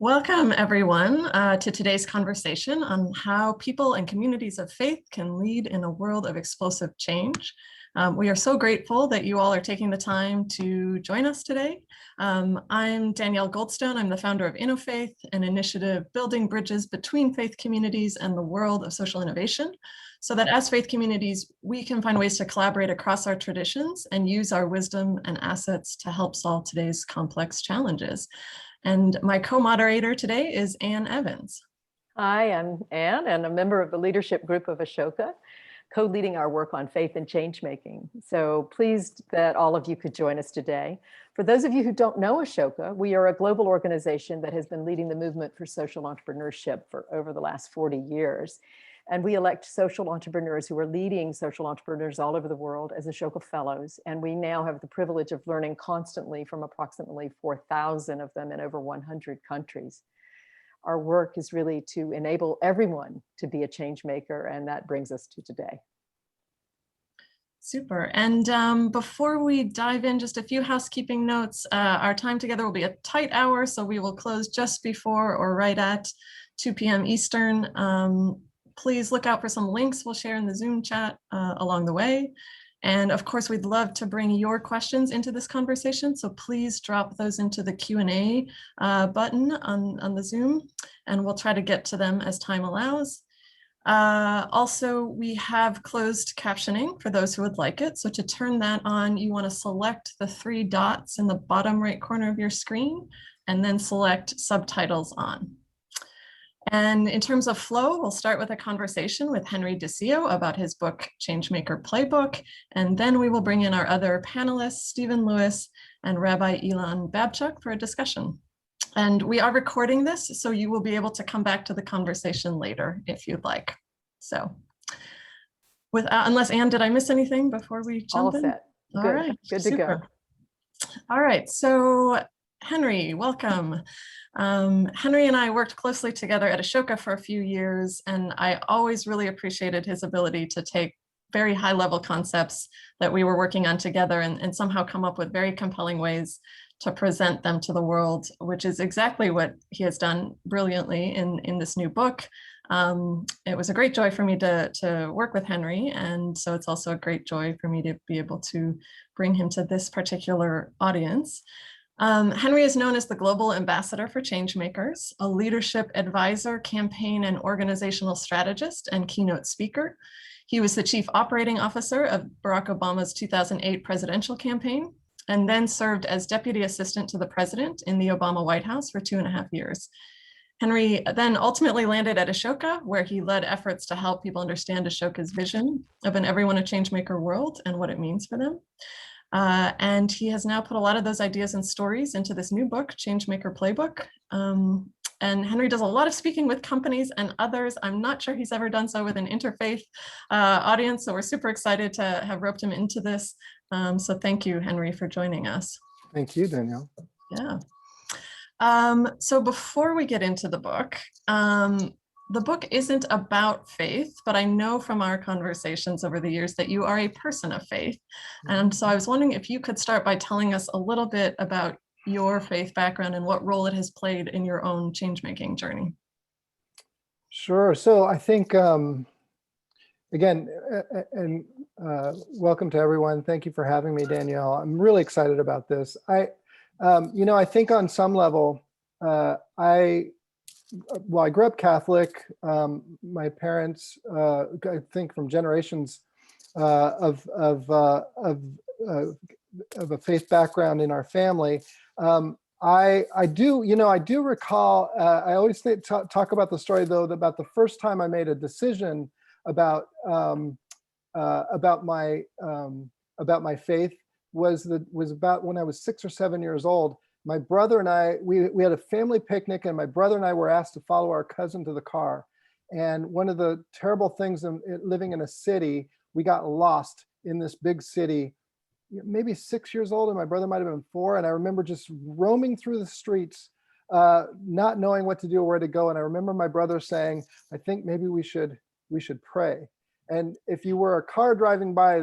Welcome, everyone, to today's conversation on how people and communities of faith can lead in a world of explosive change. We are so grateful that you all are taking the time to join us today. I'm Danielle Goldstone. I'm the founder of InnoFaith, an initiative building bridges between faith communities and the world of social innovation, so that as faith communities, we can find ways to collaborate across our traditions and use our wisdom and assets to help solve today's complex challenges. And my co-moderator today is Ann Evans. Hi, I'm Ann, and a member of the leadership group of Ashoka, co-leading our work on faith and change making. So pleased that all of you could join us today. For those of you who don't know Ashoka, we are a global organization that has been leading the movement for social entrepreneurship for over the last 40 years. And we elect social entrepreneurs who are leading social entrepreneurs all over the world as Ashoka Fellows. And we now have the privilege of learning constantly from approximately 4,000 of them in over 100 countries. Our work is really to enable everyone to be a change maker, and that brings us to today. Super. And before we dive in, just a few housekeeping notes. Our time together will be a tight hour, so we will close just before or right at 2 p.m. Eastern. Please look out for some links we'll share in the Zoom chat along the way. And of course, we'd love to bring your questions into this conversation. So please drop those into the Q&A button on the Zoom, and we'll try to get to them as time allows. Also, we have closed captioning for those who would like it. So to turn that on, you want to select the 3 dots in the bottom right corner of your screen, and then select subtitles on. And in terms of flow, we'll start with a conversation with Henry De Sio about his book, Changemaker Playbook. And then we will bring in our other panelists, Stephen Lewis and Rabbi Elan Babchuck, for a discussion. And we are recording this, so you will be able to come back to the conversation later if you'd like. So unless Ann, did I miss anything before we jump in? All set. All right, good to go. All right, so Henry, welcome. Henry and I worked closely together at Ashoka for a few years, and I always really appreciated his ability to take very high-level concepts that we were working on together and somehow come up with very compelling ways to present them to the world, which is exactly what he has done brilliantly in this new book. It was a great joy for me to work with Henry, and so it's also a great joy for me to be able to bring him to this particular audience. Henry is known as the Global Ambassador for Changemakers, a leadership advisor, campaign and organizational strategist, and keynote speaker. He was the Chief Operating Officer of Barack Obama's 2008 presidential campaign, and then served as Deputy Assistant to the President in the Obama White House for 2.5 years. Henry then ultimately landed at Ashoka, where he led efforts to help people understand Ashoka's vision of an everyone a changemaker world and what it means for them. And he has now put a lot of those ideas and stories into this new book, Changemaker Playbook. And Henry does a lot of speaking with companies and others. I'm not sure he's ever done so with an interfaith audience, so we're super excited to have roped him into this. So thank you, Henry, for joining us. Thank you, Danielle. Yeah. So before we get into the book isn't about faith, but I know from our conversations over the years that you are a person of faith. And so I was wondering if you could start by telling us a little bit about your faith background and what role it has played in your own change-making journey. Sure. So I think, again, welcome to everyone. Thank you for having me, Danielle. I'm really excited about this. I think on some level, I grew up Catholic. My parents, I think from generations of a faith background in our family. I do recall, I always talk about the story though, about the first time I made a decision about my faith was about when I was 6 or 7 years old. My brother and I, we had a family picnic, and my brother and I were asked to follow our cousin to the car. And one of the terrible things in living in a city, we got lost in this big city, maybe 6 years old, and my brother might have been 4. And I remember just roaming through the streets, not knowing what to do or where to go. And I remember my brother saying, I think maybe we should pray. And if you were a car driving by,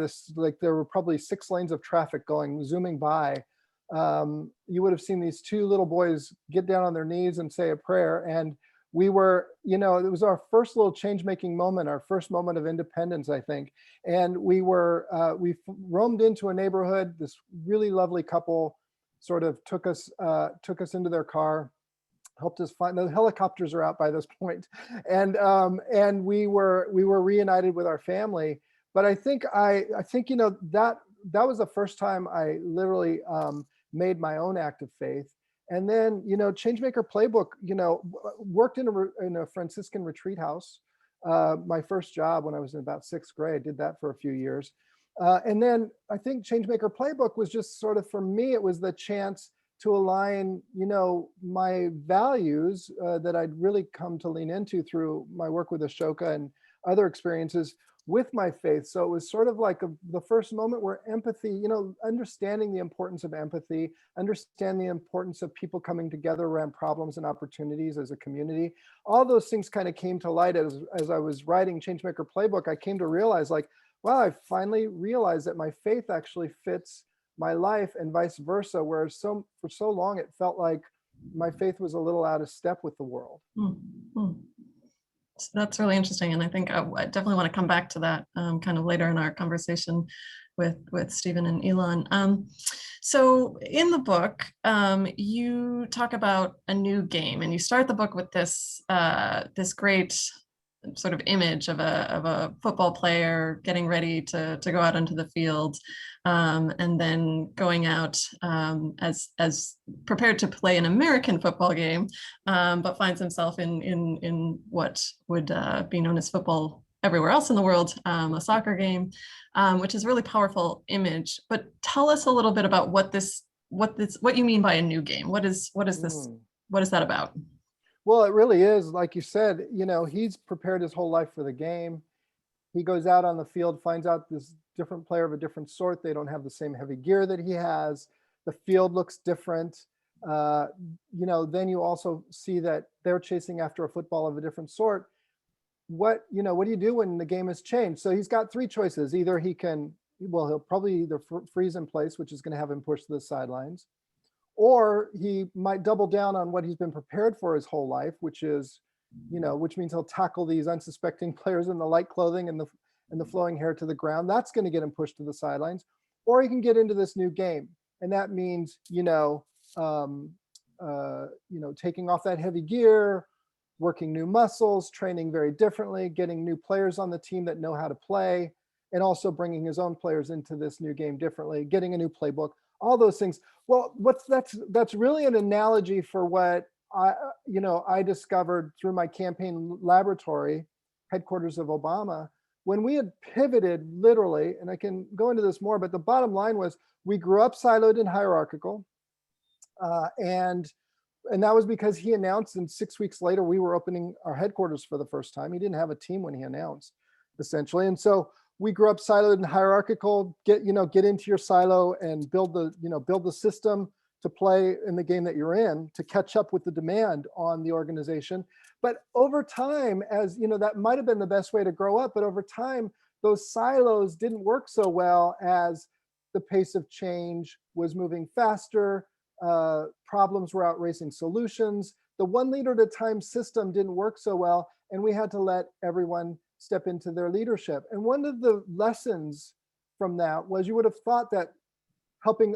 there were probably 6 lanes of traffic zooming by. you would have seen these two little boys get down on their knees and say a prayer. And we were, it was our first little change-making moment, our first moment of independence, I think. And we roamed into a neighborhood. This really lovely couple sort of took us into their car, helped us find, the helicopters are out by this point, and we were reunited with our family. But I think that was the first time I literally made my own act of faith. And then, Changemaker Playbook, worked in a Franciscan retreat house. My first job when I was in about 6th grade, did that for a few years. And then I think Changemaker Playbook was just sort of, for me, it was the chance to align, my values that I'd really come to lean into through my work with Ashoka and other experiences with my faith. So it was sort of like the first moment where empathy, understanding the importance of empathy, understand the importance of people coming together around problems and opportunities as a community. All those things kind of came to light as I was writing Changemaker Playbook. I came to realize, like, wow, I finally realized that my faith actually fits my life and vice versa, whereas for so long it felt like my faith was a little out of step with the world. Mm-hmm. So that's really interesting, and I think I definitely want to come back to that kind of later in our conversation with Stephen and Elon. So in the book, you talk about a new game, and you start the book with this great sort of image of a football player getting ready to go out onto the field, and then going out as prepared to play an American football game, but finds himself in what would be known as football everywhere else in the world, a soccer game, which is a really powerful image. But tell us a little bit about what you mean by a new game. What is this? What is that about? Well, it really is, like you said, he's prepared his whole life for the game. He goes out on the field, finds out this different player of a different sort. They don't have the same heavy gear that he has. The field looks different. Then you also see that they're chasing after a football of a different sort. What do you do when the game has changed? So he's got 3 choices. Either he'll probably either freeze in place, which is going to have him push to the sidelines, or he might double down on what he's been prepared for his whole life, which is, which means he'll tackle these unsuspecting players in the light clothing and the flowing hair to the ground. That's going to get him pushed to the sidelines. Or he can get into this new game, and that means, taking off that heavy gear, working new muscles, training very differently, getting new players on the team that know how to play, and also bringing his own players into this new game differently, getting a new playbook. All those things. Well, that's really an analogy for what I discovered through my campaign laboratory, headquarters of Obama, when we had pivoted literally, and I can go into this more, but the bottom line was we grew up siloed and hierarchical, and that was because he announced, and 6 weeks later we were opening our headquarters for the first time. He didn't have a team when he announced, essentially, and so we grew up siloed and hierarchical. Get into your silo and build the system to play in the game that you're in, to catch up with the demand on the organization. But over time, as that might have been the best way to grow up, but over time, those silos didn't work so well as the pace of change was moving faster. Problems were outracing solutions. The one leader at a time system didn't work so well, and we had to let everyone step into their leadership. And one of the lessons from that was, you would have thought that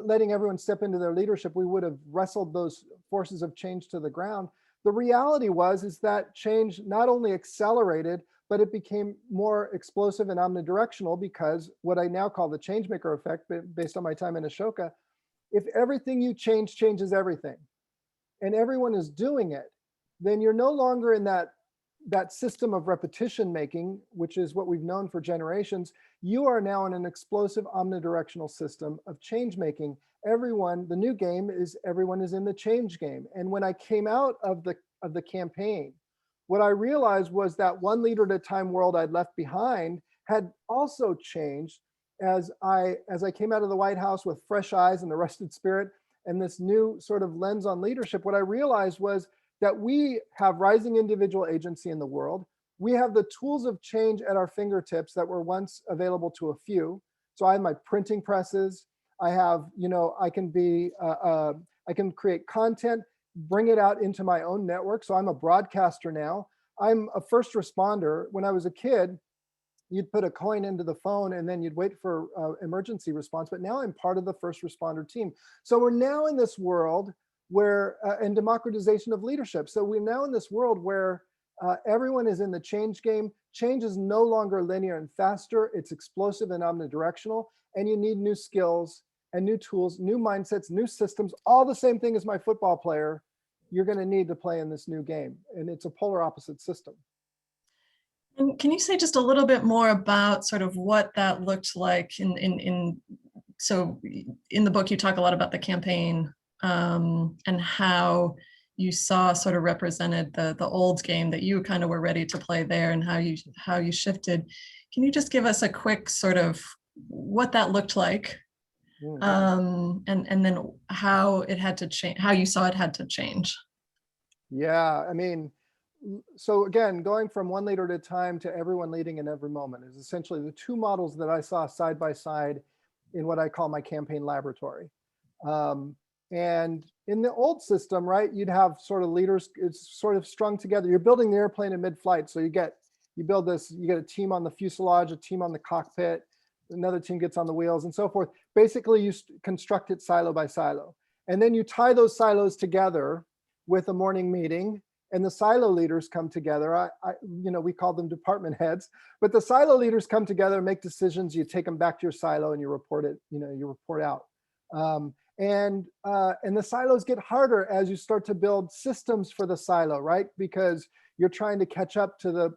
letting everyone step into their leadership, we would have wrestled those forces of change to the ground. The reality is that change not only accelerated, but it became more explosive and omnidirectional, because what I now call the changemaker effect, based on my time in Ashoka, if everything you change changes everything, and everyone is doing it, then you're no longer in that system of repetition making, which is what we've known for generations. You are now in an explosive omnidirectional system of change making. The new game is everyone is in the change game. And when I came out of the campaign, what I realized was that one leader at a time world I'd left behind had also changed. As I came out of the White House with fresh eyes and a rested spirit and this new sort of lens on leadership, what I realized was that we have rising individual agency in the world. We have the tools of change at our fingertips that were once available to a few. So I had my printing presses, I have, I can create content, bring it out into my own network. So I'm a broadcaster now. I'm a first responder. When I was a kid, you'd put a coin into the phone and then you'd wait for emergency response. But now I'm part of the first responder team. So we're now in this world where, and democratization of leadership. So we're now in this world where everyone is in the change game. Change is no longer linear and faster. It's explosive and omnidirectional. And you need new skills and new tools, new mindsets, new systems, all the same thing as my football player you're going to need to play in this new game. And it's a polar opposite system. And can you say just a little bit more about sort of what that looked like so in the book, you talk a lot about the campaign and how you saw sort of represented the old game that you kind of were ready to play there and how you shifted. Can you just give us a quick sort of what that looked like and then how it had to change, how you saw it had to change? Yeah, I mean, so again, going from one leader at a time to everyone leading in every moment is essentially the two models that I saw side by side in what I call my campaign laboratory. And in the old system, right, you'd have sort of leaders, it's sort of strung together. You're building the airplane in mid-flight. So you get a team on the fuselage, a team on the cockpit, another team gets on the wheels and so forth. Basically, you construct it silo by silo. And then you tie those silos together with a morning meeting, and the silo leaders come together. We call them department heads, but the silo leaders come together, make decisions. You take them back to your silo and you report it. You report out. And the silos get harder as you start to build systems for the silo, right? Because you're trying to catch up to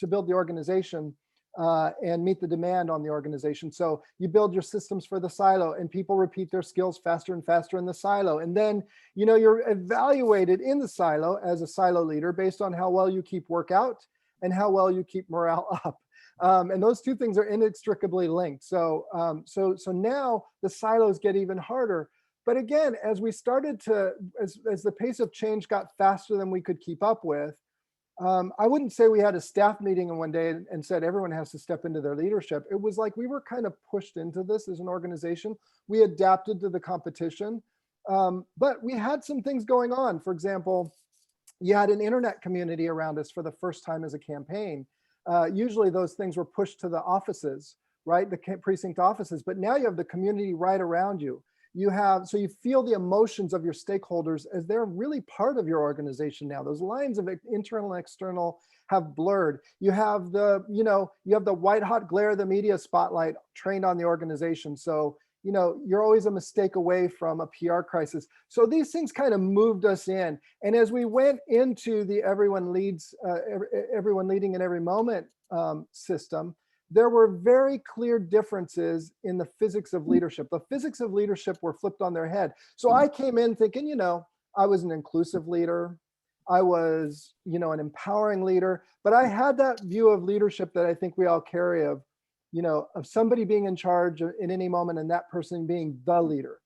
build the organization and meet the demand on the organization. So you build your systems for the silo, and people repeat their skills faster and faster in the silo. And then, you're evaluated in the silo as a silo leader based on how well you keep work out and how well you keep morale up. And those two things are inextricably linked. So now the silos get even harder. But again, as we started as the pace of change got faster than we could keep up with, I wouldn't say we had a staff meeting in one day and said everyone has to step into their leadership. It was like we were kind of pushed into this as an organization. We adapted to the competition, but we had some things going on. For example, you had an internet community around us for the first time as a campaign. Usually those things were pushed to the offices, right? The precinct offices, but now you have the community right around you. So you feel the emotions of your stakeholders as they're really part of your organization now. Those lines of internal and external have blurred. You have the white hot glare of the media spotlight trained on the organization. So, you're always a mistake away from a PR crisis. So these things kind of moved us in. And as we went into the everyone leading in every moment system, there were very clear differences in the physics of leadership. The physics of leadership were flipped on their head. So I came in thinking, I was an inclusive leader. I was, an empowering leader, but I had that view of leadership that I think we all carry of somebody being in charge in any moment and that person being the leader.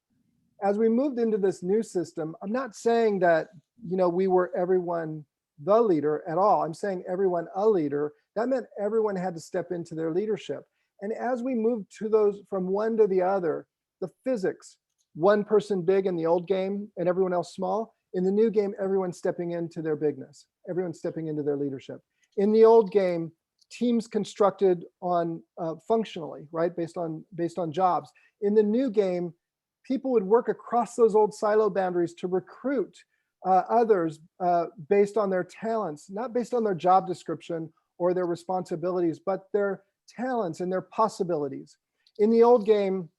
As we moved into this new system, I'm not saying that, we were everyone the leader at all. I'm saying everyone a leader. That meant everyone had to step into their leadership. And as we moved to those from one to the other, the physics, one person big in the old game and everyone else small. In the new game, everyone's stepping into their bigness. Everyone's stepping into their leadership. In the old game, teams constructed on functionally, right? Based on jobs. In the new game, people would work across those old silo boundaries to recruit others based on their talents, not based on their job description or their responsibilities, but their talents and their possibilities. In the old game,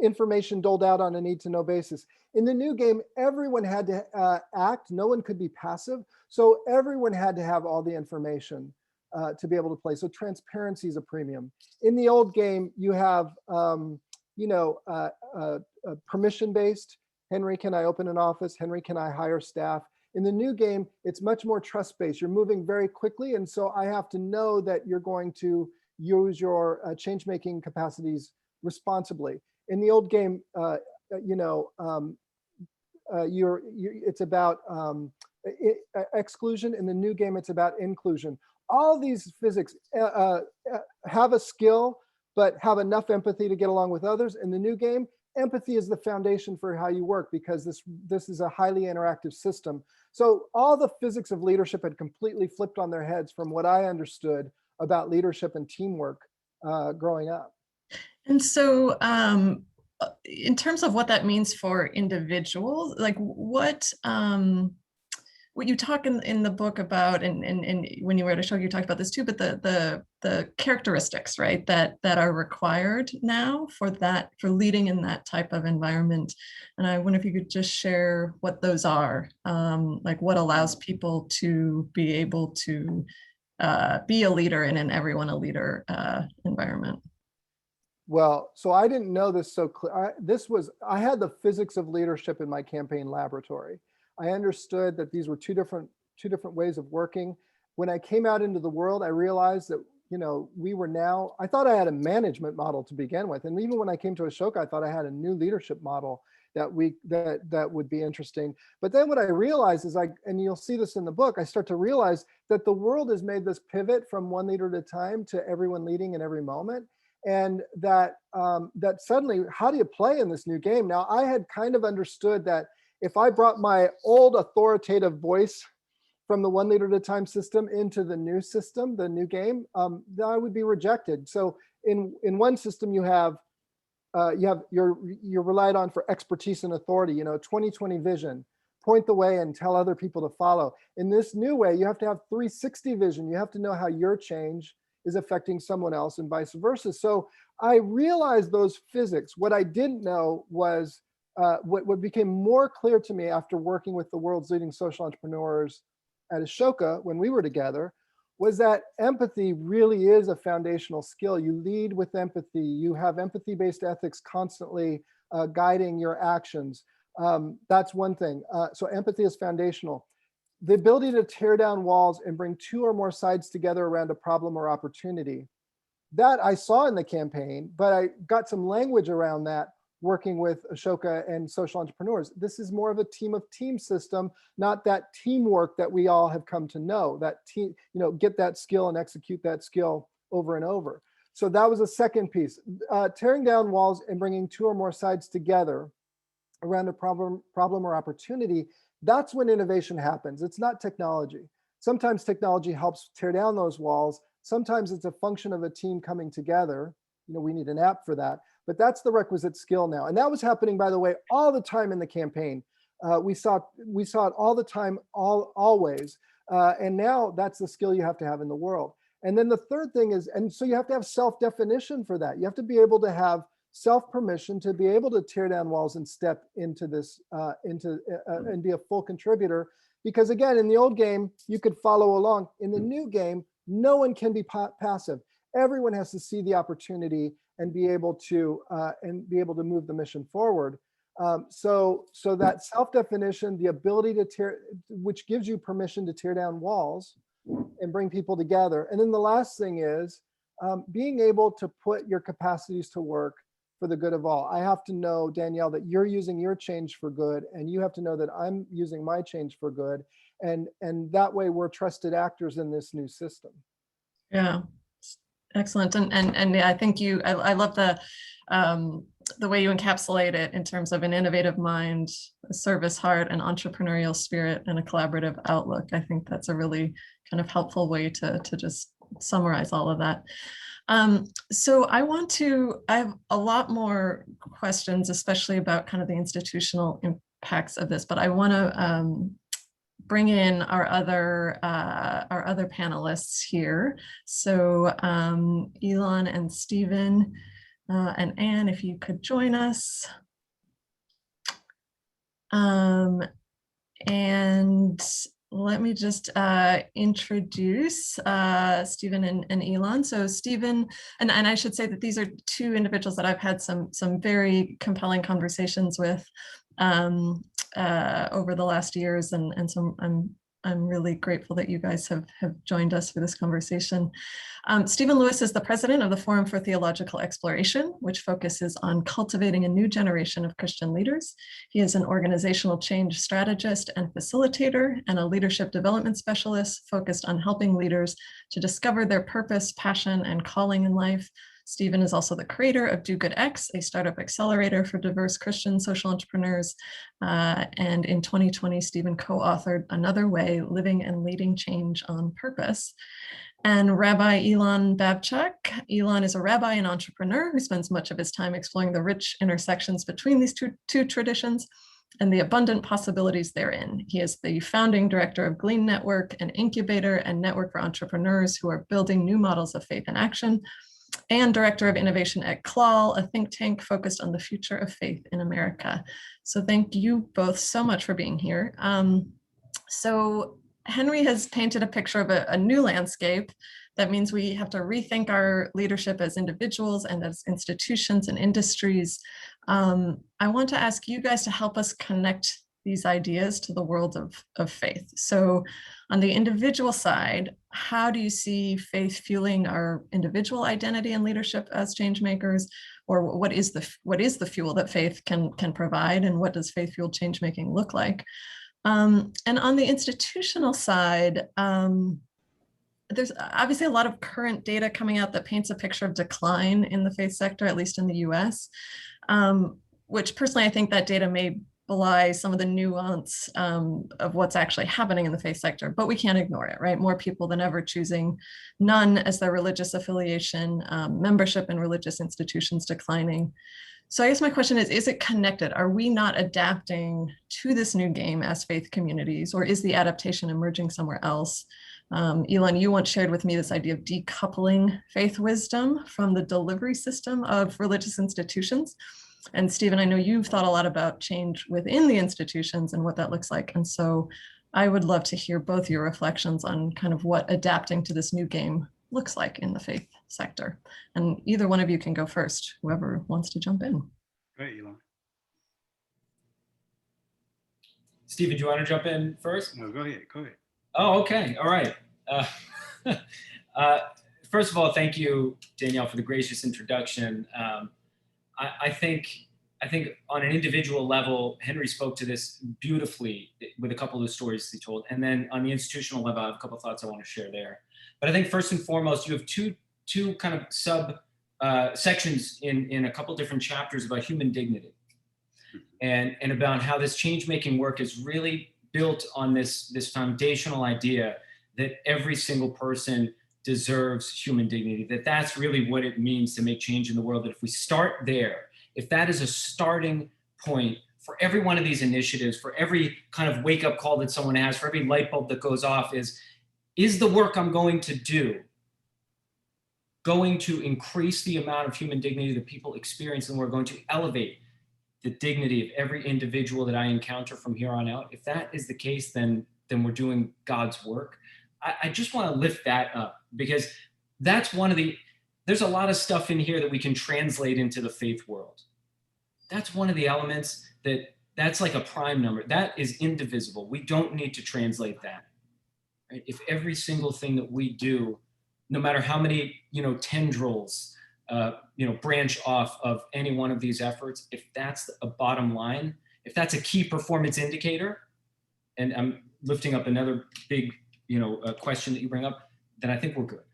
information doled out on a need-to-know basis. In the new game, everyone had to act. No one could be passive. So everyone had to have all the information to be able to play. So transparency is a premium. In the old game, you have permission-based. Henry, can I open an office? Henry, can I hire staff? In the new game, it's much more trust-based. You're moving very quickly. And so I have to know that you're going to use your change-making capacities responsibly. In the old game, it's about exclusion. In the new game, it's about inclusion. All these physics have a skill, but have enough empathy to get along with others. In the new game, empathy is the foundation for how you work, because this is a highly interactive system. So all the physics of leadership had completely flipped on their heads from what I understood about leadership and teamwork growing up. And so in terms of what that means for individuals, like what you talk in the book about, and when you were at Ashoka, you talked about this too, but the characteristics, right, that are required now for leading in that type of environment. And I wonder if you could just share what those are, like what allows people to be able to be a leader in an everyone a leader environment. Well, so I didn't know this so clear. I had the physics of leadership in my campaign laboratory. I understood that these were two different ways of working. When I came out into the world, I realized that, I thought I had a management model to begin with. And even when I came to Ashoka, I thought I had a new leadership model that would be interesting. But then what I realized is and you'll see this in the book, I start to realize that the world has made this pivot from one leader at a time to everyone leading in every moment. And that suddenly, how do you play in this new game? Now, I had kind of understood that if I brought my old authoritative voice from the one leader at a time system into the new system, the new game, then I would be rejected. So in one system, you're relied on for expertise and authority, 20/20 vision, point the way and tell other people to follow. In this new way, you have to have 360 vision. You have to know how your change is affecting someone else and vice versa. So I realized those physics. What I didn't know was what became more clear to me after working with the world's leading social entrepreneurs at Ashoka when we were together was that empathy really is a foundational skill. You lead with empathy. You have empathy-based ethics constantly guiding your actions. That's one thing. So empathy is foundational. The ability to tear down walls and bring two or more sides together around a problem or opportunity. That I saw in the campaign, but I got some language around that working with Ashoka and social entrepreneurs. This is more of a team of team system, not that teamwork that we all have come to know. That team, get that skill and execute that skill over and over. So that was a second piece. Tearing down walls and bringing two or more sides together around a problem or opportunity. That's when innovation happens. It's not technology. Sometimes technology helps tear down those walls. Sometimes it's a function of a team coming together. We need an app for that, but that's the requisite skill now. And that was happening, by the way, all the time in the campaign. We saw it all the time, always. And now that's the skill you have to have in the world. And then the third thing is, and so you have to have self-definition for that. You have to be able to have self-permission to be able to tear down walls and step into this, and be a full contributor. Because again, in the old game, you could follow along. In the new game, no one can be passive. Everyone has to see the opportunity and be able to move the mission forward. So that self-definition, the ability to which gives you permission to tear down walls and bring people together. And then the last thing is being able to put your capacities to work for the good of all. I have to know, Danielle, that you're using your change for good, and you have to know that I'm using my change for good. And that way we're trusted actors in this new system. Yeah, excellent. And I think I love the way you encapsulate it in terms of an innovative mind, a service heart, an entrepreneurial spirit, and a collaborative outlook. I think that's a really kind of helpful way to just summarize all of that. So I have a lot more questions, especially about kind of the institutional impacts of this, but I want to bring in our other panelists here. So Elon and Stephen and Anne, if you could join us. And let me just introduce Stephen and Elon. So Stephen, and I should say that these are two individuals that I've had some very compelling conversations with over the last years, and so I'm really grateful that you guys have joined us for this conversation. Stephen Lewis is the president of the Forum for Theological Exploration, which focuses on cultivating a new generation of Christian leaders. He is an organizational change strategist and facilitator, and a leadership development specialist focused on helping leaders to discover their purpose, passion, and calling in life, Stephen is also the creator of Do Good X, a startup accelerator for diverse Christian social entrepreneurs. And in 2020, Stephen co-authored Another Way, Living and Leading Change on Purpose. And Rabbi Elan Babchuck. Elon is a rabbi and entrepreneur who spends much of his time exploring the rich intersections between these two traditions and the abundant possibilities therein. He is the founding director of Glean Network, an incubator and network for entrepreneurs who are building new models of faith and action, and director of innovation at CLAL, a think tank focused on the future of faith in America. So thank you both so much for being here. So Henry has painted a picture of a new landscape. That means we have to rethink our leadership as individuals and as institutions and industries. I want to ask you guys to help us connect these ideas to the world of faith. So on the individual side, how do you see faith fueling our individual identity and leadership as change makers? Or what is the fuel that faith can provide, and what does faith-fueled change making look like? And on the institutional side, there's obviously a lot of current data coming out that paints a picture of decline in the faith sector, at least in the US, which personally I think that data may belie some of the nuance of what's actually happening in the faith sector, but we can't ignore it, right? More people than ever choosing none as their religious affiliation, membership in religious institutions declining. So I guess my question is it connected? Are we not adapting to this new game as faith communities, or is the adaptation emerging somewhere else? Elon, you once shared with me this idea of decoupling faith wisdom from the delivery system of religious institutions. And Stephen, I know you've thought a lot about change within the institutions and what that looks like. And so I would love to hear both your reflections on kind of what adapting to this new game looks like in the faith sector. And either one of you can go first, whoever wants to jump in. Great, Elon. Stephen, do you want to jump in first? No, go ahead, go ahead. Oh, okay, all right. First of all, thank you, Danielle, for the gracious introduction. I think on an individual level, Henry spoke to this beautifully with a couple of the stories he told. And then on the institutional level, I have a couple of thoughts I want to share there. But I think first and foremost, you have two kind of sub sections in a couple different chapters about human dignity and about how this change-making work is really built on this foundational idea that every single person deserves human dignity, that's really what it means to make change in the world. That if we start there, if that is a starting point for every one of these initiatives, for every kind of wake-up call that someone has, for every light bulb that goes off, is the work I'm going to do going to increase the amount of human dignity that people experience, and we're going to elevate the dignity of every individual that I encounter from here on out? If that is the case, then we're doing God's work. I just want to lift that up, because that's there's a lot of stuff in here that we can translate into the faith world. That's one of the elements that's like a prime number. That is indivisible. We don't need to translate that. Right? If every single thing that we do, no matter how many, tendrils, branch off of any one of these efforts, if that's a bottom line, if that's a key performance indicator, and I'm lifting up another big, question that you bring up, then I think we're good.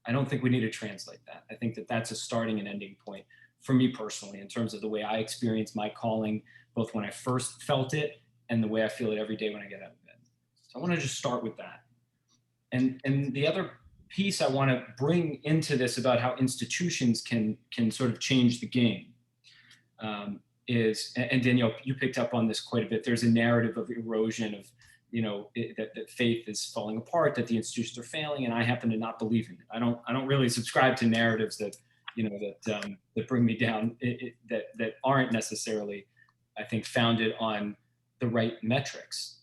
I don't think we need to translate that. I think that's a starting and ending point for me personally, in terms of the way I experience my calling, both when I first felt it and the way I feel it every day when I get out of bed. So I want to just start with that. And the other piece I want to bring into this about how institutions can sort of change the game is, and Danielle, you picked up on this quite a bit, there's a narrative of erosion of, that faith is falling apart, that the institutions are failing, and I happen to not believe in it. I don't really subscribe to narratives that, that bring me down, that aren't necessarily, I think, founded on the right metrics.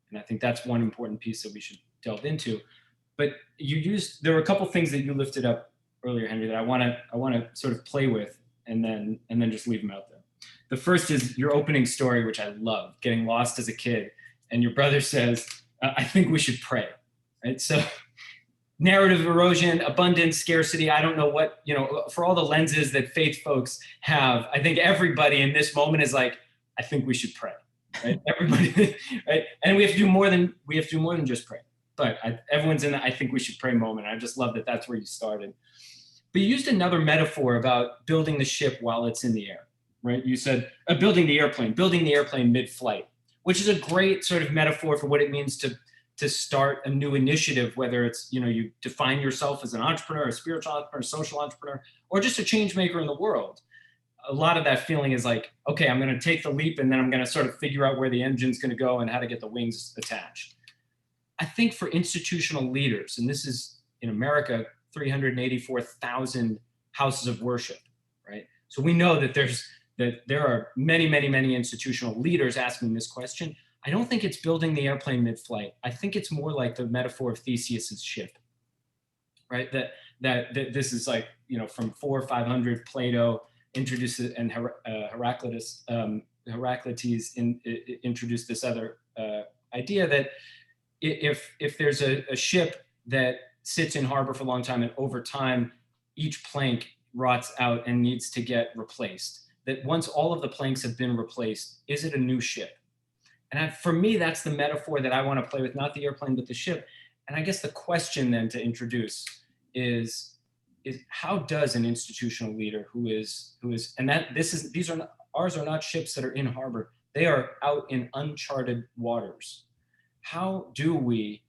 And I think that's one important piece that we should delve into. But there were a couple things that you lifted up earlier, Henry, that I want to sort of play with and then just leave them out there. The first is your opening story, which I love, getting lost as a kid. And your brother says, I think we should pray, right? So narrative erosion, abundance, scarcity, I don't know what, for all the lenses that faith folks have, I think everybody in this moment is like, I think we should pray, right? Everybody, right? And we have to do more than just pray. But everyone's in the I think we should pray moment. I just love that that's where you started. But you used another metaphor about building the ship while it's in the air, right? You said building the airplane mid-flight, which is a great sort of metaphor for what it means to start a new initiative, whether it's, you define yourself as an entrepreneur, a spiritual entrepreneur, social entrepreneur, or just a change maker in the world. A lot of that feeling is like, okay, I'm going to take the leap and then I'm going to sort of figure out where the engine's going to go and how to get the wings attached. I think for institutional leaders, and this is in America, 384,000 houses of worship, right? So we know that there are many, many, many institutional leaders asking this question. I don't think it's building the airplane mid-flight. I think it's more like the metaphor of Theseus's ship, right? That this is like, from 400 or 500, Plato introduces, and Heraclitus introduced this other idea that if there's a ship that sits in harbor for a long time and over time, each plank rots out and needs to get replaced, that once all of the planks have been replaced, is it a new ship? And for me, that's the metaphor that I want to play with, not the airplane, but the ship. And I guess the question then to introduce is how does an institutional leader ours are not ships that are in harbor, they are out in uncharted waters. How do we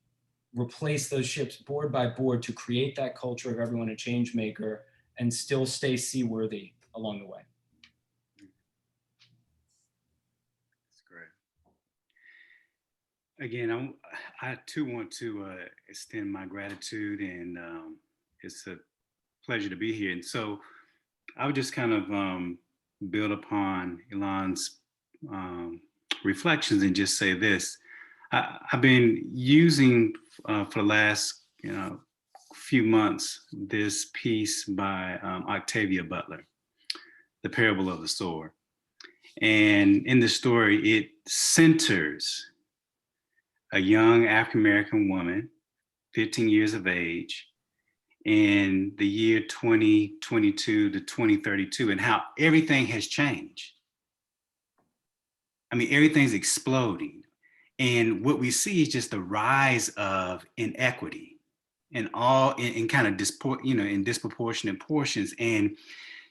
replace those ships board by board to create that culture of everyone a change maker and still stay seaworthy along the way? That's great. Again, I too want to extend my gratitude, and it's a pleasure to be here. And so I would just kind of build upon Elon's reflections and just say this. I've been using for the last few months this piece by Octavia Butler, The Parable of the Sower. And in the story, it centers a young African-American woman, 15 years of age, in the year 2022 to 2032, and how everything has changed. I mean, everything's exploding. And what we see is just the rise of inequity and all in kind of in disproportionate portions. And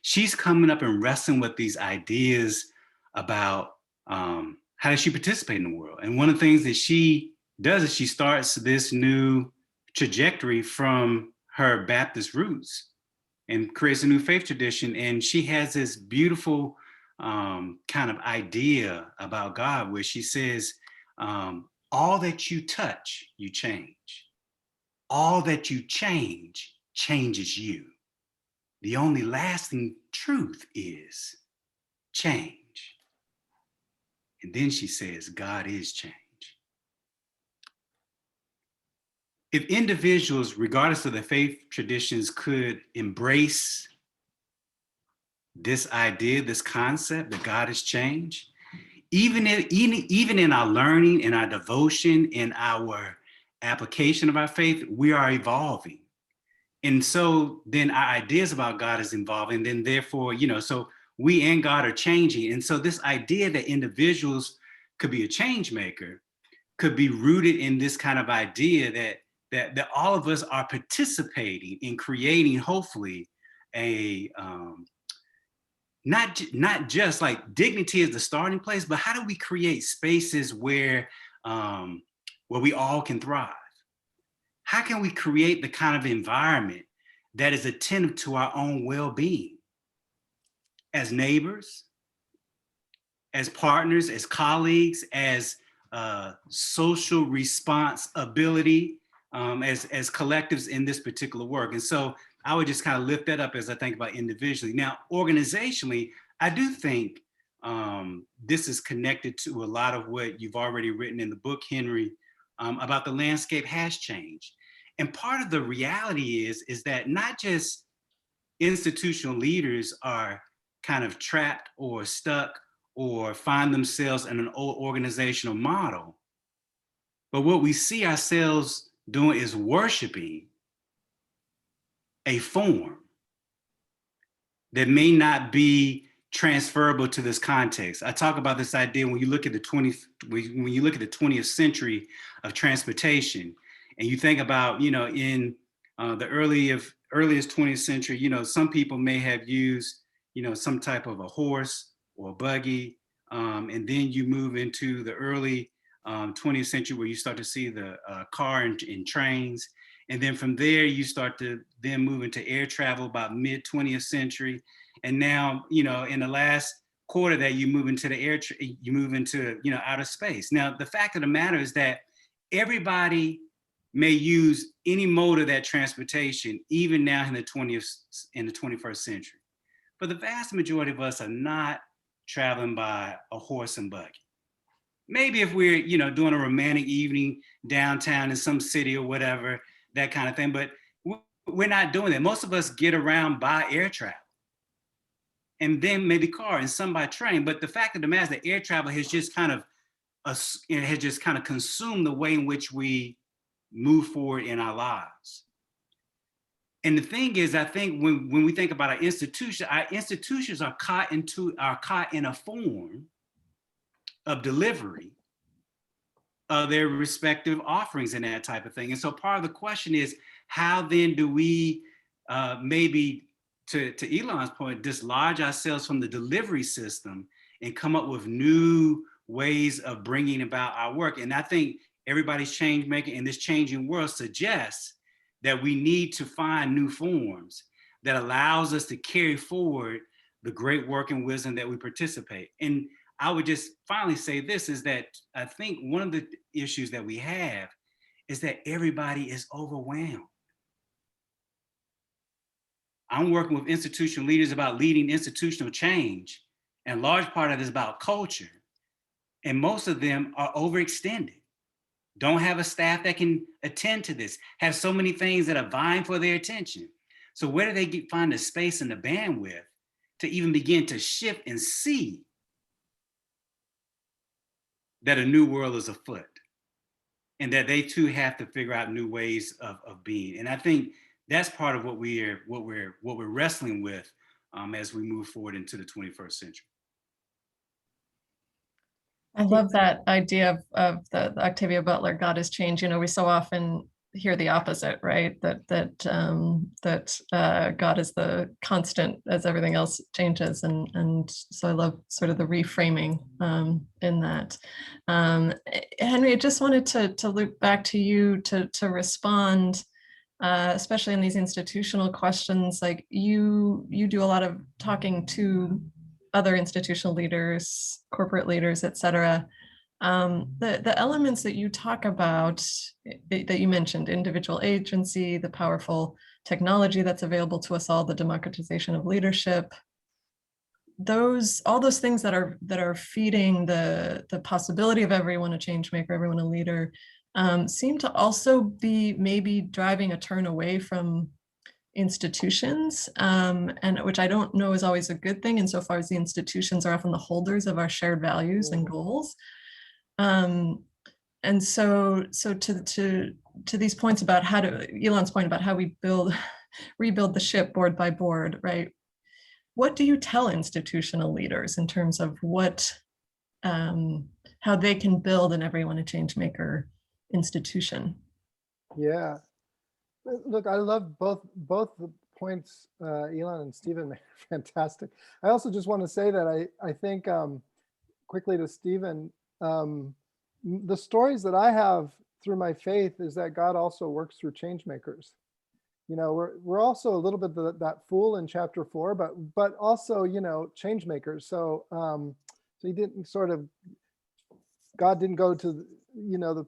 she's coming up and wrestling with these ideas about how does she participate in the world. And one of the things that she does is she starts this new trajectory from her Baptist roots and creates a new faith tradition. And she has this beautiful kind of idea about God where she says, all that you touch, you change. All that you change, changes you. The only lasting truth is change. And then she says, God is change. If individuals, regardless of their faith traditions, could embrace this idea, this concept that God is change, even in our learning, in our devotion, in our application of our faith, we are evolving. And so then our ideas about God is evolving, then therefore, so we and God are changing. And so this idea that individuals could be a change maker could be rooted in this kind of idea that all of us are participating in creating, hopefully, a not just like dignity is the starting place, but how do we create spaces where we all can thrive? How can we create the kind of environment that is attentive to our own well-being as neighbors, as partners, as colleagues, as social responsibility, as collectives in this particular work? And so I would just kind of lift that up as I think about individually. Now, organizationally, I do think this is connected to a lot of what you've already written in the book, Henry, about the landscape has changed. And part of the reality is that not just institutional leaders are kind of trapped or stuck or find themselves in an old organizational model, but what we see ourselves doing is worshiping a form that may not be transferable to this context. I talk about this idea when you look at the 20th century of transportation, and you think about, in the earliest 20th century, you know, some people may have used, you know, some type of a horse or a buggy. And then you move into the early 20th century where you start to see the car and trains. And then from there, you start to then move into air travel about mid 20th century. And now, you know, in the last quarter that you move into the you move into, you know, outer space. Now, the fact of the matter is that everybody may use any mode of that transportation, even now in the 21st century. But the vast majority of us are not traveling by a horse and buggy. Maybe if we're, you know, doing a romantic evening downtown in some city or whatever, that kind of thing, but we're not doing that. Most of us get around by air travel and then maybe car and some by train. But the fact of the matter is that air travel has just kind of consumed the way in which we move forward in our lives. And the thing is, I think when we think about our institutions are caught in a form of delivery of their respective offerings and that type of thing. And so part of the question is, how then do we maybe, to Elon's point, dislodge ourselves from the delivery system and come up with new ways of bringing about our work? And I think everybody's change making in this changing world suggests that we need to find new forms that allows us to carry forward the great work and wisdom that we participate. And I would just finally say this, is that I think one of the issues that we have is that everybody is overwhelmed. I'm working with institutional leaders about leading institutional change, and a large part of it is about culture. And most of them are overextended, don't have a staff that can attend to this, have so many things that are vying for their attention. So where do they find the space and the bandwidth to even begin to shift and see that a new world is afoot and that they too have to figure out new ways of being? And I think that's part of what we're wrestling with as we move forward into the 21st century. I love that idea of the Octavia Butler, God is change. You know, we so often hear the opposite, right? That God is the constant as everything else changes. And so I love sort of the reframing in that. Henry, I just wanted to loop back to you to respond, especially in these institutional questions. Like you do a lot of talking to other institutional leaders, corporate leaders, et cetera. The elements that you talk about, that you mentioned, individual agency, the powerful technology that's available to us all, the democratization of leadership, all those things that are feeding the possibility of everyone a change maker, everyone a leader, seem to also be maybe driving a turn away from institutions, and which I don't know is always a good thing insofar as the institutions are often the holders of our shared values and goals. And so to these points about how to, Elon's point about how we rebuild the ship board by board, right? What do you tell institutional leaders in terms of how they can build an everyone a change maker institution? Yeah. Look, I love both the points Elon and Stephen made. Fantastic. I also just want to say that I think quickly to Stephen, the stories that I have through my faith is that God also works through change makers. You know, we're also a little bit that fool in chapter 4, but also, you know, change makers. So so he didn't God didn't go to the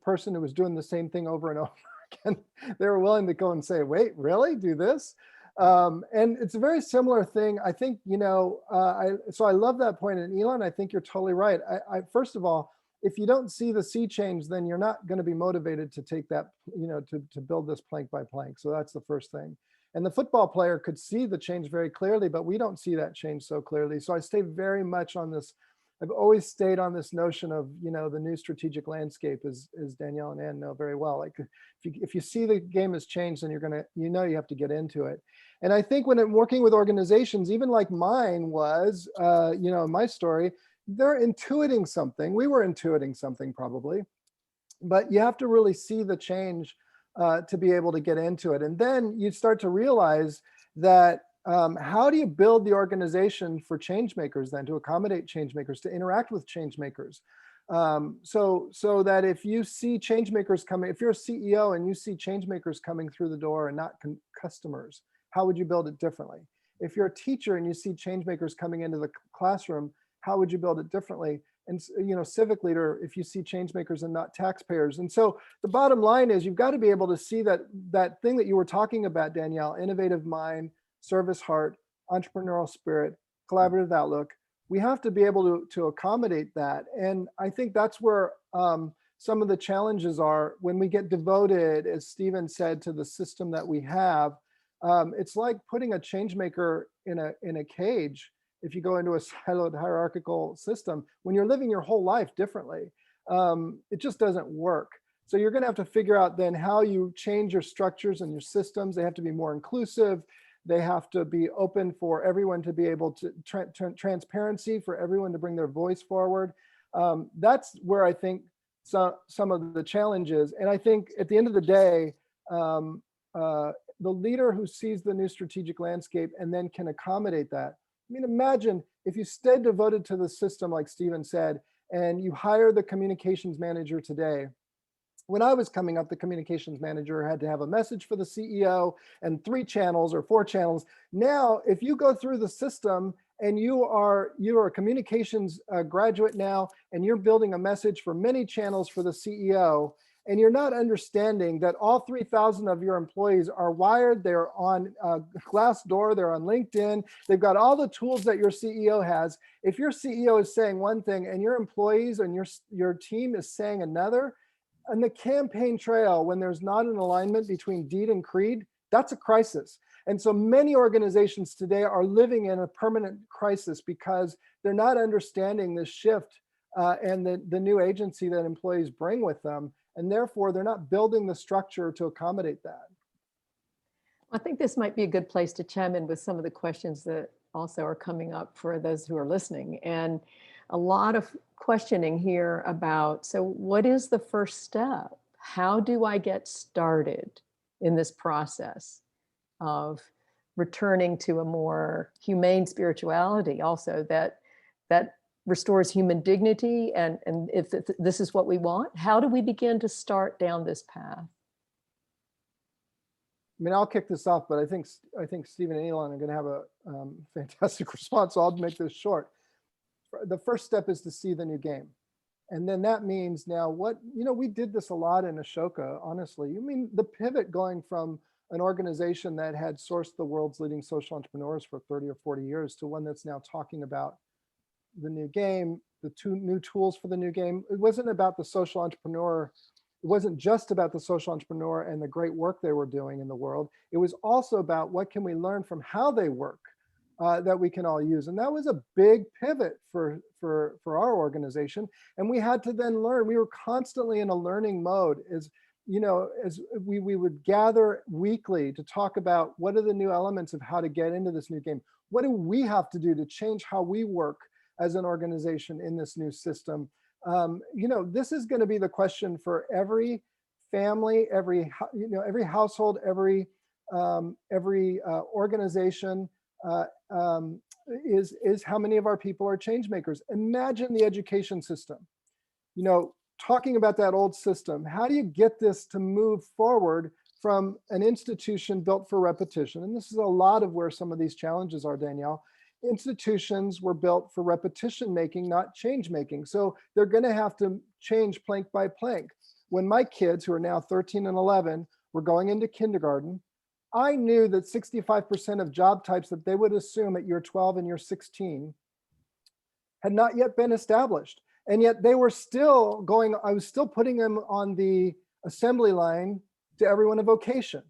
person who was doing the same thing over and over again. They were willing to go and say, wait, really? Do this? And it's a very similar thing. I think, so I love that point. And Elon, I think you're totally right. I first of all, if you don't see the sea change, then you're not going to be motivated to take that, to build this plank by plank. So that's the first thing. And the football player could see the change very clearly, but we don't see that change so clearly. So I stay very much on this. I've always stayed on this notion of, the new strategic landscape, as Danielle and Ann know very well. Like if you see the game has changed, then you're going to, you have to get into it. And I think when I'm working with organizations, even like mine was, my story, they're intuiting something. We were intuiting something probably, but you have to really see the change to be able to get into it. And then you start to realize that how do you build the organization for change makers then, to accommodate change makers, to interact with change makers? So that if you see change makers coming, if you're a CEO and you see change makers coming through the door and not customers, how would you build it differently? If you're a teacher and you see change makers coming into the classroom, how would you build it differently? And civic leader, if you see change makers and not taxpayers. And so the bottom line is you've got to be able to see that thing that you were talking about, Danielle: innovative mind, service heart, entrepreneurial spirit, collaborative outlook. We have to be able to accommodate that. And I think that's where some of the challenges are when we get devoted, as Stephen said, to the system that we have. It's like putting a change maker in a cage. If you go into a siloed hierarchical system, when you're living your whole life differently, it just doesn't work. So you're going to have to figure out then how you change your structures and your systems. They have to be more inclusive. They have to be open for everyone to be able to transparency for everyone to bring their voice forward. That's where I think some of the challenges. And I think at the end of the day, the leader who sees the new strategic landscape and then can accommodate that. I mean, imagine if you stayed devoted to the system, like Stephen said, and you hire the communications manager today. When I was coming up, the communications manager had to have a message for the CEO and 3 channels or 4 channels. Now, if you go through the system and you are a communications graduate now, and you're building a message for many channels for the CEO, and you're not understanding that all 3,000 of your employees are wired, they're on Glassdoor, they're on LinkedIn, they've got all the tools that your CEO has. If your CEO is saying one thing and your employees and your team is saying another, on the campaign trail, when there's not an alignment between deed and creed, that's a crisis. And so many organizations today are living in a permanent crisis because they're not understanding this shift and the new agency that employees bring with them. And therefore, they're not building the structure to accommodate that. I think this might be a good place to chime in with some of the questions that also are coming up for those who are listening. And a lot of questioning here about, so what is the first step? How do I get started in this process of returning to a more humane spirituality also that restores human dignity? And if this is what we want, how do we begin to start down this path? I mean, I'll kick this off, but I think Stephen and Elon are going to have a fantastic response, so I'll make this short. The first step is to see the new game. And then that means now we did this a lot in Ashoka, honestly. I mean, the pivot going from an organization that had sourced the world's leading social entrepreneurs for 30 or 40 years to one that's now talking about the new game, the 2 new tools for the new game. It wasn't about the social entrepreneur. It wasn't just about the social entrepreneur and the great work they were doing in the world. It was also about what can we learn from how they work that we can all use. And that was a big pivot for our organization. And we had to then learn. We were constantly in a learning mode as we would gather weekly to talk about what are the new elements of how to get into this new game. What do we have to do to change how we work as an organization in this new system? This is going to be the question for every family, every household, every organization. Is how many of our people are change makers. Imagine the education system, talking about that old system. How do you get this to move forward from an institution built for repetition? And this is a lot of where some of these challenges are, Danielle. Institutions were built for repetition making, not change making. So they're going to have to change plank by plank. When my kids, who are now 13 and 11, were going into kindergarten, I knew that 65% of job types that they would assume at year 12 and year 16 had not yet been established. And yet they were still going, I was still putting them on the assembly line to everyone a vocation,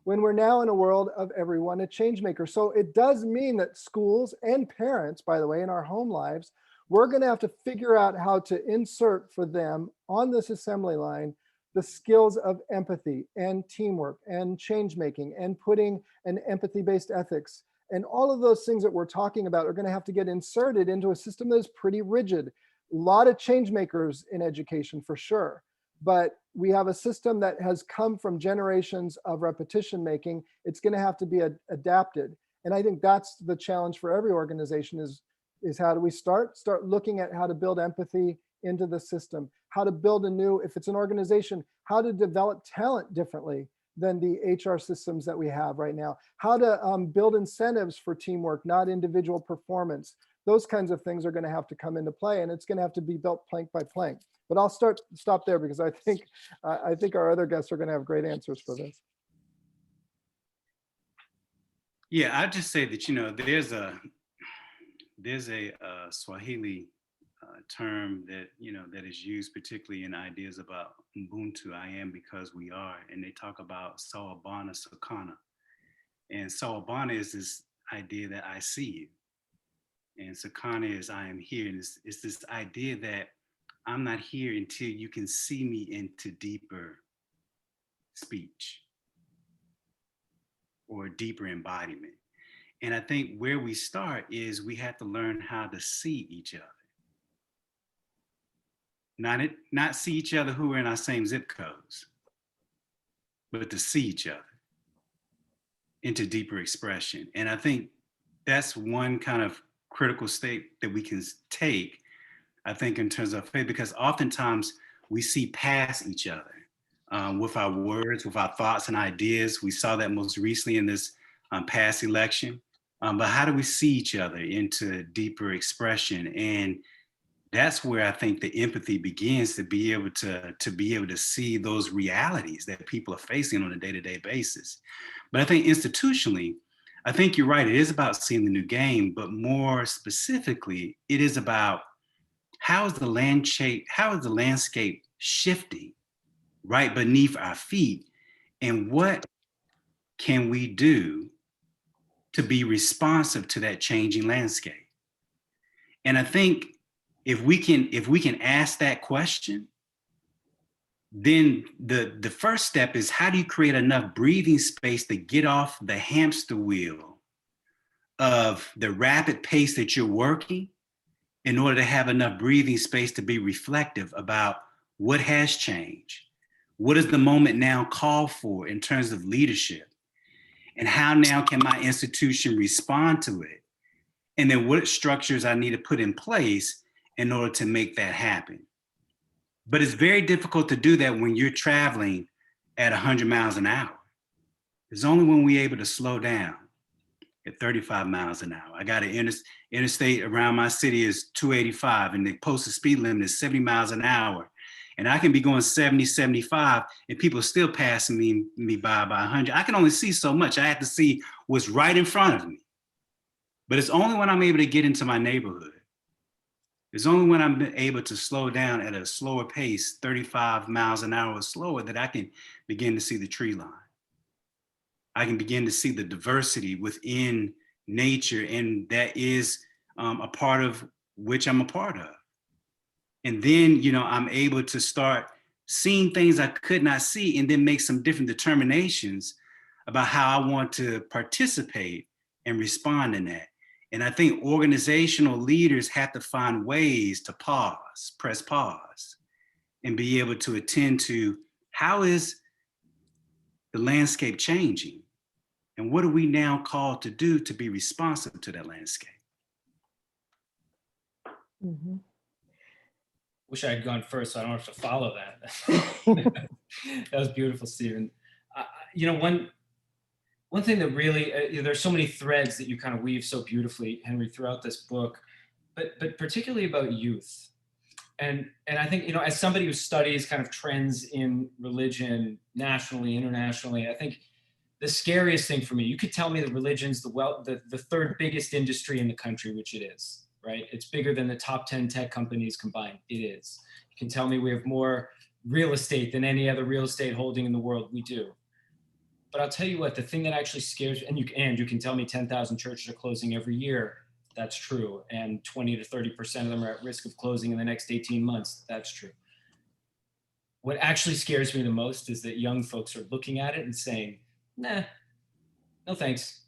when we're now in a world of everyone a change maker. So it does mean that schools and parents, by the way, in our home lives, we're going to have to figure out how to insert for them on this assembly line the skills of empathy and teamwork and change making and putting an empathy-based ethics. And all of those things that we're talking about are going to have to get inserted into a system that is pretty rigid. A lot of change makers in education for sure. but we have a system that has come from generations of repetition making. It's going to have to be adapted. And I think that's the challenge for every organization is how do we start looking at how to build empathy into the system, how to build a new, if it's an organization, how to develop talent differently than the HR systems that we have right now, how to build incentives for teamwork, not individual performance. Those kinds of things are going to have to come into play, and it's going to have to be built plank by plank. But I'll stop there because I think our other guests are going to have great answers for this. Yeah, I'd just say that, you know, there's a Swahili term that, you know, that is used particularly in ideas about Ubuntu, I am because we are, and they talk about Sawabona Sakana. And Sawabona is this idea that I see you, and Sakana is I am here, and it's this idea that I'm not here until you can see me into deeper speech or deeper embodiment. And I think where we start is we have to learn how to see each other. Not see each other who are in our same zip codes, but to see each other into deeper expression. And I think that's one kind of critical state that we can take, I think, in terms of faith, because oftentimes we see past each other with our words, with our thoughts and ideas. We saw that most recently in this past election. But how do we see each other into deeper expression? And that's where I think the empathy begins, to be able to see those realities that people are facing on a day-to-day basis. But I think institutionally, I think you're right. It is about seeing the new game, but more specifically, it is about how is the landscape shifting right beneath our feet, and what can we do to be responsive to that changing landscape? And I think if we can ask that question, then the first step is, how do you create enough breathing space to get off the hamster wheel of the rapid pace that you're working, in order to have enough breathing space to be reflective about what has changed, what does the moment now call for in terms of leadership, and how now can my institution respond to it? And then what structures I need to put in place in order to make that happen. But it's very difficult to do that when you're traveling at 100 miles an hour. It's only when we're able to slow down at 35 miles an hour. I got an interstate around my city is 285, and the posted speed limit is 70 miles an hour. And I can be going 70, 75, and people are still passing me by 100. I can only see so much. I have to see what's right in front of me. But it's only when I'm able to get into my neighborhood, it's only when I'm able to slow down at a slower pace, 35 miles an hour or slower, that I can begin to see the tree line. I can begin to see the diversity within nature, and that is a part of which I'm a part of. And then, you know, I'm able to start seeing things I could not see, and then make some different determinations about how I want to participate and respond in that. And I think organizational leaders have to find ways to press pause, and be able to attend to, how is the landscape changing? And what are we now called to do to be responsive to that landscape? Mm-hmm. Wish I had gone first so I don't have to follow that. That was beautiful, Stephen. You know, one thing that really, there's so many threads that you kind of weave so beautifully, Henry, throughout this book, but particularly about youth. And I think, you know, as somebody who studies kind of trends in religion nationally, internationally, I think the scariest thing for me, you could tell me that religion's the third biggest industry in the country, which it is, right? It's bigger than the top 10 tech companies combined. It is. You can tell me we have more real estate than any other real estate holding in the world. We do. But I'll tell you what, the thing that actually scares, and you can tell me 10,000 churches are closing every year. That's true. And 20 to 30% of them are at risk of closing in the next 18 months. That's true. What actually scares me the most is that young folks are looking at it and saying, nah, no thanks.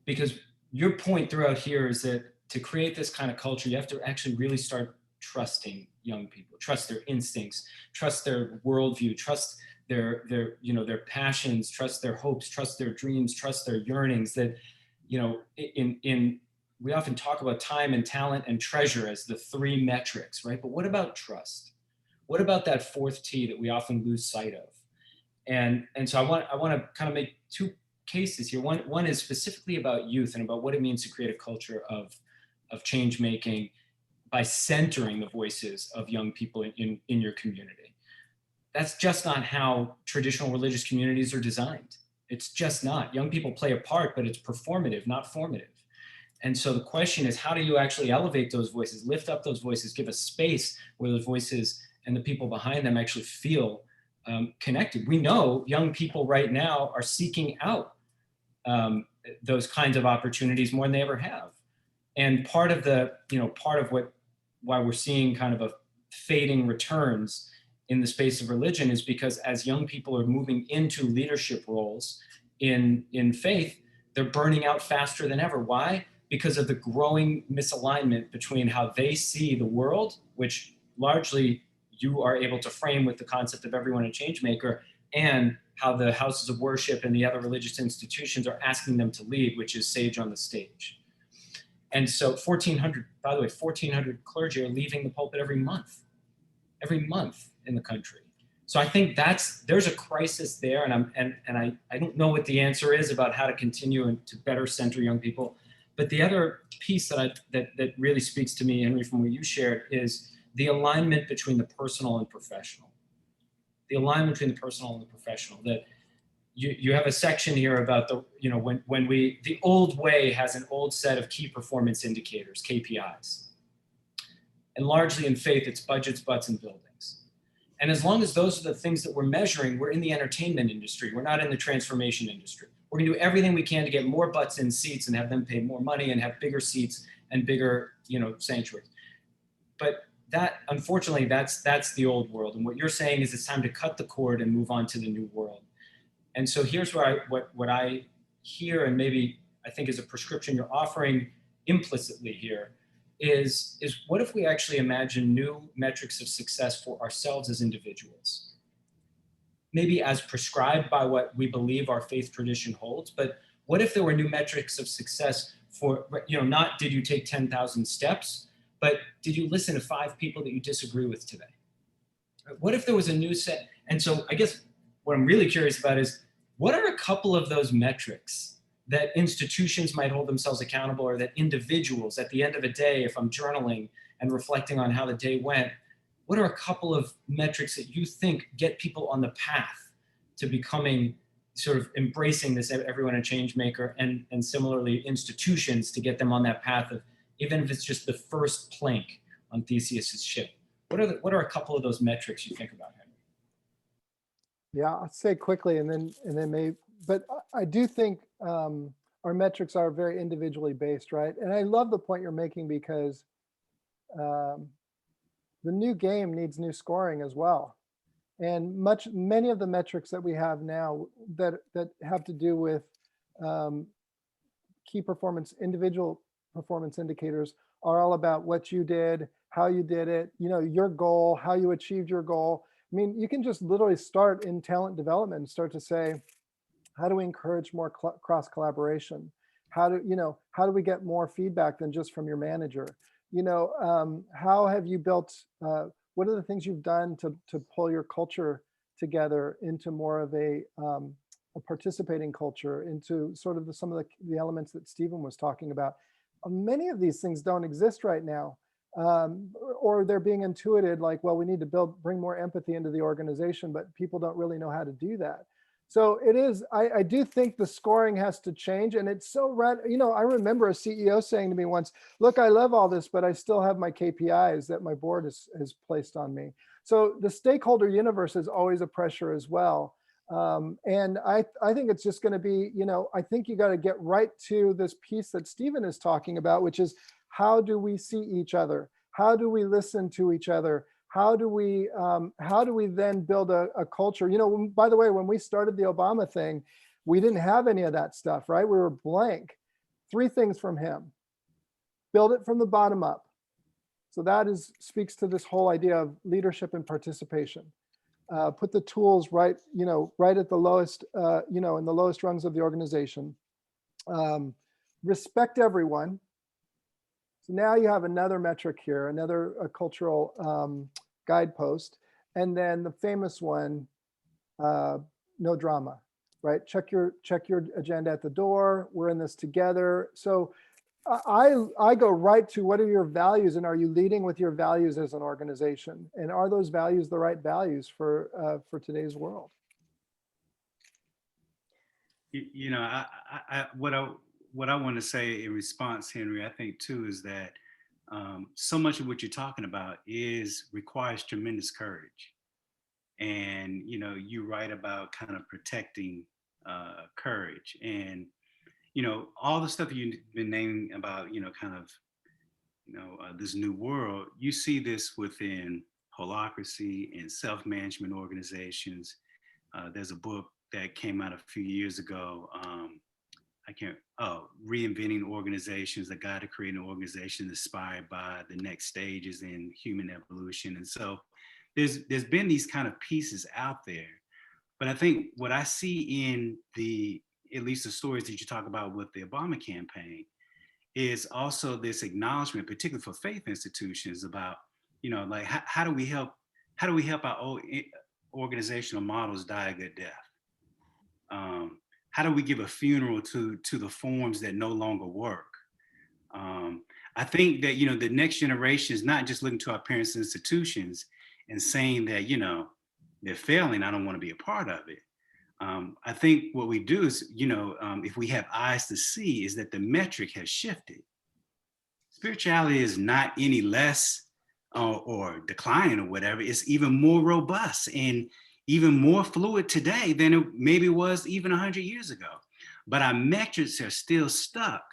Because your point throughout here is that to create this kind of culture, you have to actually really start trusting young people, trust their instincts, trust their worldview, trust their passions, trust their hopes, trust their dreams, trust their yearnings. That, we often talk about time and talent and treasure as the three metrics, right? But what about trust? What about that fourth T that we often lose sight of? And so I want to kind of make two cases here. One is specifically about youth and about what it means to create a culture of change making by centering the voices of young people in your community. That's just not how traditional religious communities are designed. It's just not. Young people play a part, but it's performative, not formative. And so the question is, how do you actually elevate those voices, lift up those voices, give a space where those voices and the people behind them actually feel connected? We know young people right now are seeking out those kinds of opportunities more than they ever have. And part of why we're seeing kind of a fading returns in the space of religion is because as young people are moving into leadership roles in faith, they're burning out faster than ever. Why? Because of the growing misalignment between how they see the world, which largely you are able to frame with the concept of everyone a change maker, and how the houses of worship and the other religious institutions are asking them to lead, which is sage on the stage. And so 1,400 clergy are leaving the pulpit every month in the country. So I think there's a crisis there, and I don't know what the answer is about how to continue and to better center young people. But the other piece that really speaks to me, Henry, from what you shared, is the alignment between the personal and professional. The alignment between the personal and the professional. That you have a section here about the old way has an old set of key performance indicators, KPIs. And largely in faith, it's budgets, butts, and buildings. And as long as those are the things that we're measuring, we're in the entertainment industry. We're not in the transformation industry. We're going to do everything we can to get more butts in seats and have them pay more money and have bigger seats and bigger, sanctuaries. But that, unfortunately, that's the old world. And what you're saying is it's time to cut the cord and move on to the new world. And so here's where what I hear, and maybe I think is a prescription you're offering implicitly here, is what if we actually imagine new metrics of success for ourselves as individuals? Maybe as prescribed by what we believe our faith tradition holds, but what if there were new metrics of success for, not did you take 10,000 steps, but did you listen to 5 people that you disagree with today? What if there was a new set? And so I guess what I'm really curious about is, what are a couple of those metrics that institutions might hold themselves accountable, or that individuals at the end of a day, if I'm journaling and reflecting on how the day went, what are a couple of metrics that you think get people on the path to becoming sort of embracing this everyone a change maker, and similarly institutions to get them on that path of, even if it's just the first plank on Theseus's ship? What are a couple of those metrics you think about, Henry? Yeah, I'll say quickly, and then maybe, but I do think our metrics are very individually based, right? And I love the point you're making, because the new game needs new scoring as well. And many of the metrics that we have now that have to do with key performance, individual performance indicators are all about what you did, how you did it, your goal, how you achieved your goal. I mean, you can just literally start in talent development and start to say, how do we encourage more cross collaboration? How do we get more feedback than just from your manager? How have you built, what are the things you've done to pull your culture together into more of a participating culture, into sort of some of the elements that Stephen was talking about? Many of these things don't exist right now. Or they're being intuited like, well, we need to bring more empathy into the organization, but people don't really know how to do that. So it is, I do think the scoring has to change, and it's so I remember a CEO saying to me once, look, I love all this, but I still have my KPIs that my board has placed on me. So the stakeholder universe is always a pressure as well. And I think it's just going to be, I think you got to get right to this piece that Stephen is talking about, which is, how do we see each other? How do we listen to each other? How do we then build a culture? By the way, when we started the Obama thing, we didn't have any of that stuff, right? We were blank. 3 things from him: build it from the bottom up. So that speaks to this whole idea of leadership and participation. Put the tools right, right at the lowest, in the lowest rungs of the organization. Respect everyone. So now you have another metric here, another cultural guidepost. And then the famous one, no drama, right? Check your agenda at the door. We're in this together. So I go right to, what are your values, and are you leading with your values as an organization? And are those values the right values for today's world? What I want to say in response, Henry, I think too, is that so much of what you're talking about requires tremendous courage. And, you write about kind of protecting courage, and, all the stuff you've been naming about, this new world, you see this within holacracy and self-management organizations. There's a book that came out a few years ago. Reinventing Organizations, the guide to creating an organization inspired by the next stages in human evolution. And so there's been these kind of pieces out there, but I think what I see in at least the stories that you talk about with the Obama campaign, is also this acknowledgement, particularly for faith institutions, about, like how do we help our old organizational models die a good death? How do we give a funeral to the forms that no longer work? I think that, the next generation is not just looking to our parents' institutions and saying that, they're failing, I don't want to be a part of it. I think what we do is, if we have eyes to see, is that the metric has shifted. Spirituality is not any less or declining or whatever. It's even more robust and even more fluid today than it maybe was even 100 years ago. But our metrics are still stuck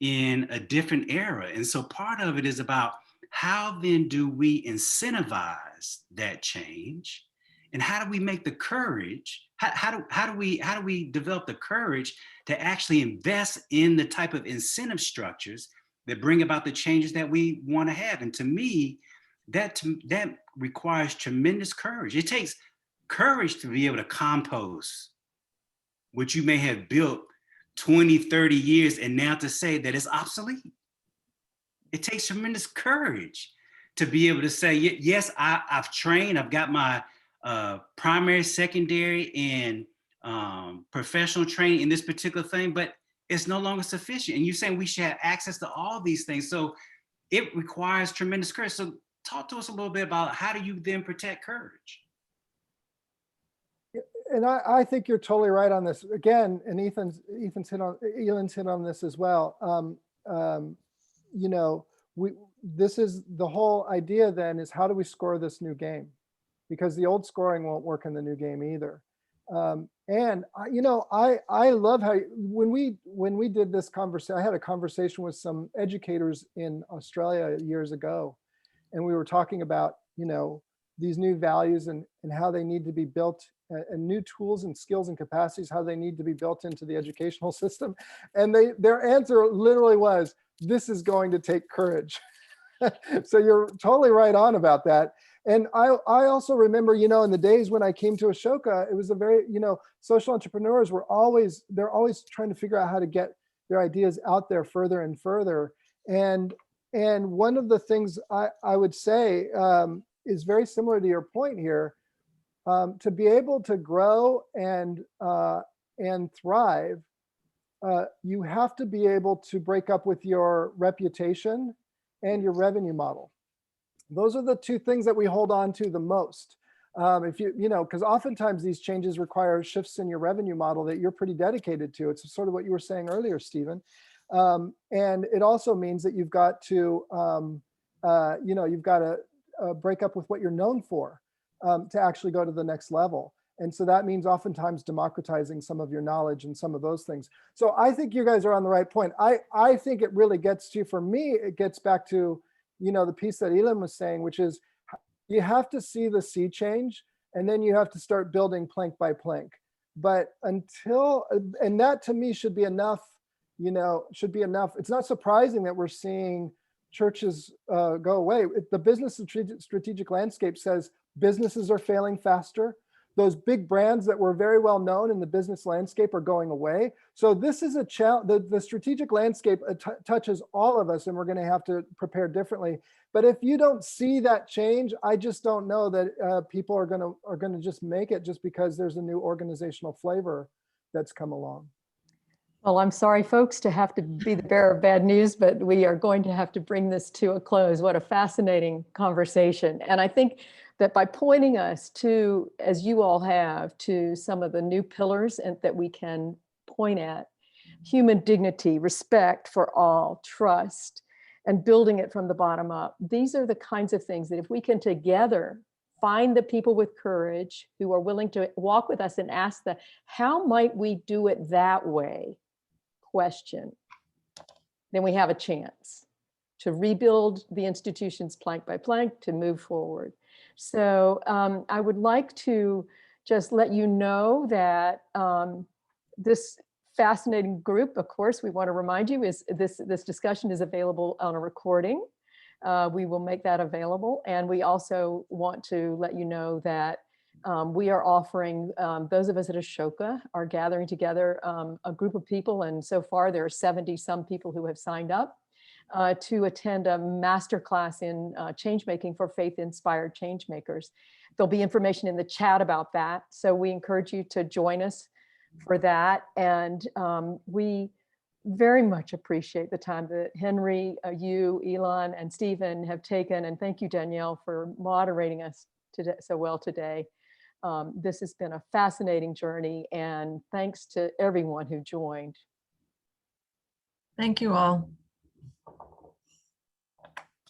in a different era. And so part of it is about, how then do we incentivize that change? And how do we make the courage? How do we develop the courage to actually invest in the type of incentive structures that bring about the changes that we want to have? And to me, that requires tremendous courage. It takes courage to be able to compost what you may have built 20, 30 years, and now to say that it's obsolete. It takes tremendous courage to be able to say, yes, I've trained, I've got my primary, secondary, and professional training in this particular thing, but it's no longer sufficient. And you're saying we should have access to all these things. So it requires tremendous courage. So talk to us a little bit about, how do you then protect courage? And I think you're totally right on this. Again, and Elan's hit on this as well. This is the whole idea then, is how do we score this new game? Because the old scoring won't work in the new game either. And I love how when we did this conversation, I had a conversation with some educators in Australia years ago, and we were talking about, these new values and how they need to be built, and new tools and skills and capacities, how they need to be built into the educational system. And their answer literally was, this is going to take courage. So you're totally right on about that. And I also remember, in the days when I came to Ashoka, it was a very, social entrepreneurs they're always trying to figure out how to get their ideas out there further and further. And one of the things I would say is very similar to your point here. To be able to grow and thrive, you have to be able to break up with your reputation and your revenue model. Those are the two things that we hold on to the most. Because oftentimes these changes require shifts in your revenue model that you're pretty dedicated to. It's sort of what you were saying earlier, Stephen. And it also means that you've got to, break up with what you're known for to actually go to the next level. And so that means oftentimes democratizing some of your knowledge and some of those things. So I think you guys are on the right point. I think it really gets to, for me, it gets back to, the piece that Elon was saying, which is you have to see the sea change, and then you have to start building plank by plank. But and that to me should be enough, should be enough. It's not surprising that we're seeing churches go away. The business strategic landscape says businesses are failing faster. Those big brands that were very well known in the business landscape are going away. So this is a challenge. The strategic landscape touches all of us, and we're going to have to prepare differently. But if you don't see that change, I just don't know that people are going to just make it just because there's a new organizational flavor that's come along. Well, I'm sorry, folks, to have to be the bearer of bad news, but we are going to have to bring this to a close. What a fascinating conversation. And I think that by pointing us to, as you all have, to some of the new pillars and that we can point at, human dignity, respect for all, trust, and building it from the bottom up. These are the kinds of things that if we can together find the people with courage who are willing to walk with us and ask the, how might we do it that way question, then we have a chance to rebuild the institutions plank by plank to move forward. So I would like to just let you know that this fascinating group, of course, we want to remind you, is this discussion is available on a recording. We will make that available. And we also want to let you know that we are offering, those of us at Ashoka are gathering together a group of people, and so far there are 70 some people who have signed up to attend a masterclass in changemaking for faith-inspired changemakers. There'll be information in the chat about that, so we encourage you to join us for that. And we very much appreciate the time that Henry, you, Elon, and Stephen have taken, and thank you, Danielle, for moderating us today so well today. This has been a fascinating journey, and thanks to everyone who joined. Thank you all.